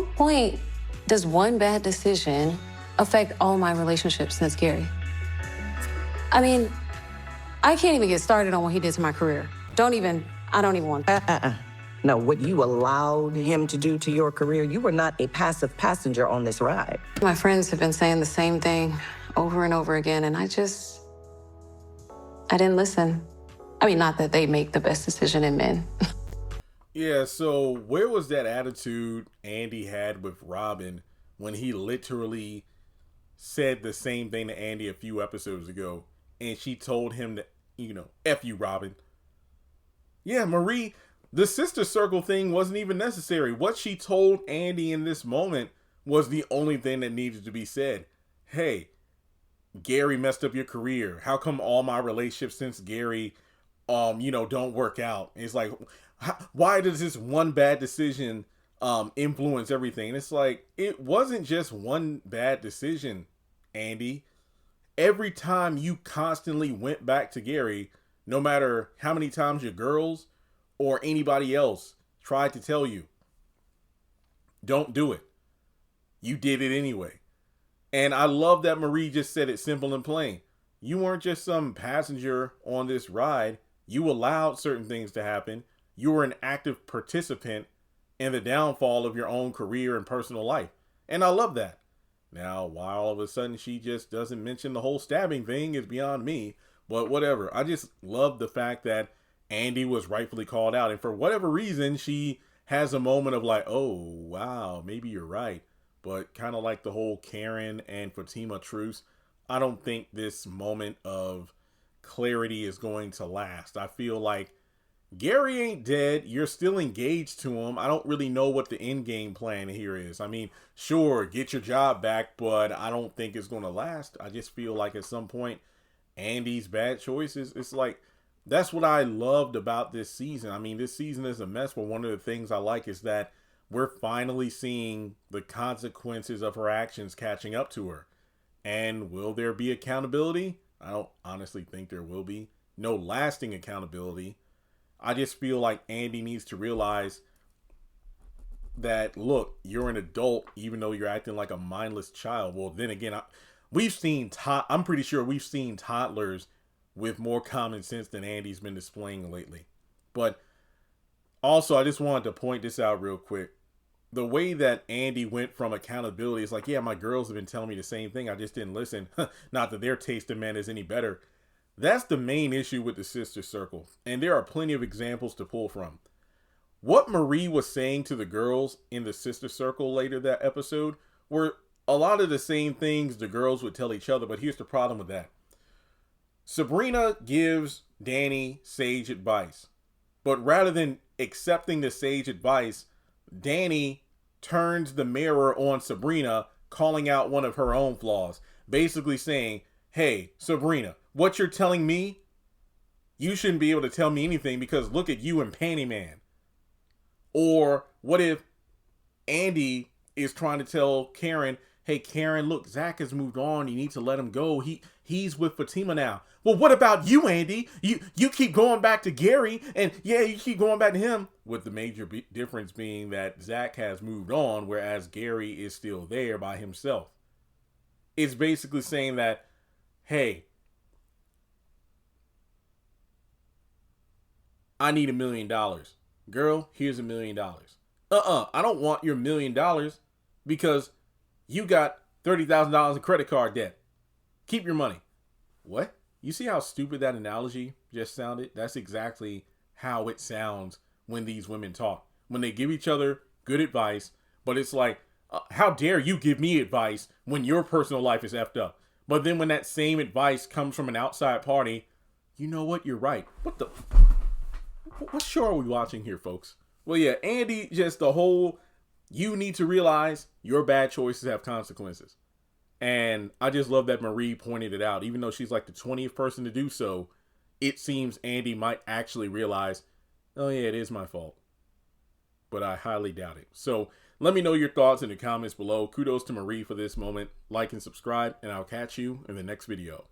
what point does one bad decision affect all my relationships since Gary? I mean, I can't even get started on what he did to my career. I don't even want that. No, what you allowed him to do to your career, you were not a passive passenger on this ride. My friends have been saying the same thing over and over again, and I didn't listen. I mean, not that they make the best decision in men. Yeah, so where was that attitude Andi had with Robin when he literally said the same thing to Andi a few episodes ago, and she told him to, F you, Robin. Yeah, Marie, the sister circle thing wasn't even necessary. What she told Andi in this moment was the only thing that needed to be said. Hey, Gary messed up your career. How come all my relationships since Gary, don't work out? It's like, why does this one bad decision influence everything? And it's like, it wasn't just one bad decision, Andi. Every time you constantly went back to Gary, no matter how many times your girls or anybody else tried to tell you, don't do it, you did it anyway. And I love that Marie just said it simple and plain. You weren't just some passenger on this ride. You allowed certain things to happen. You were an active participant in the downfall of your own career and personal life. And I love that. Now, why all of a sudden she just doesn't mention the whole stabbing thing is beyond me. But whatever. I just love the fact that Andi was rightfully called out. And for whatever reason, she has a moment of like, oh, wow, maybe you're right. But kind of like the whole Karen and Fatima truce, I don't think this moment of clarity is going to last. I feel like Gary ain't dead. You're still engaged to him. I don't really know what the end game plan here is. I mean, sure, get your job back, but I don't think it's going to last. I just feel like at some point, Andi's bad choices, it's like, that's what I loved about this season. I mean, this season is a mess, but one of the things I like is that we're finally seeing the consequences of her actions catching up to her. And will there be accountability? I don't honestly think there will be. No lasting accountability. I just feel like Andi needs to realize that, look, you're an adult, even though you're acting like a mindless child. Well, then again, I'm pretty sure we've seen toddlers with more common sense than Andi's been displaying lately. But also, I just wanted to point this out real quick. The way that Andi went from accountability is like, yeah, my girls have been telling me the same thing. I just didn't listen. Not that their taste in men is any better. That's the main issue with the sister circle. And there are plenty of examples to pull from. What Marie was saying to the girls in the sister circle later that episode were a lot of the same things the girls would tell each other. But here's the problem with that. Sabrina gives Danny sage advice. But rather than accepting the sage advice, Danny turns the mirror on Sabrina, calling out one of her own flaws. Basically saying, hey, Sabrina, what you're telling me, you shouldn't be able to tell me anything because look at you and Panty Man. Or what if Andi is trying to tell Karen, hey, Karen, look, Zach has moved on. You need to let him go. He's with Fatima now. Well, what about you, Andi? You keep going back to Gary, and yeah, you keep going back to him. With the major difference being that Zach has moved on, whereas Gary is still there by himself. It's basically saying that, hey, I need $1 million. Girl, here's $1 million. I don't want your $1 million because you got $30,000 in credit card debt. Keep your money. What? You see how stupid that analogy just sounded? That's exactly how it sounds when these women talk. When they give each other good advice, but it's like, how dare you give me advice when your personal life is effed up? But then when that same advice comes from an outside party, you know what? You're right. What show are we watching here, folks? Well, yeah, Andi, just the whole, you need to realize your bad choices have consequences. And I just love that Marie pointed it out. Even though she's like the 20th person to do so, it seems Andi might actually realize, oh yeah, it is my fault. But I highly doubt it. So let me know your thoughts in the comments below. Kudos to Marie for this moment. Like and subscribe, and I'll catch you in the next video.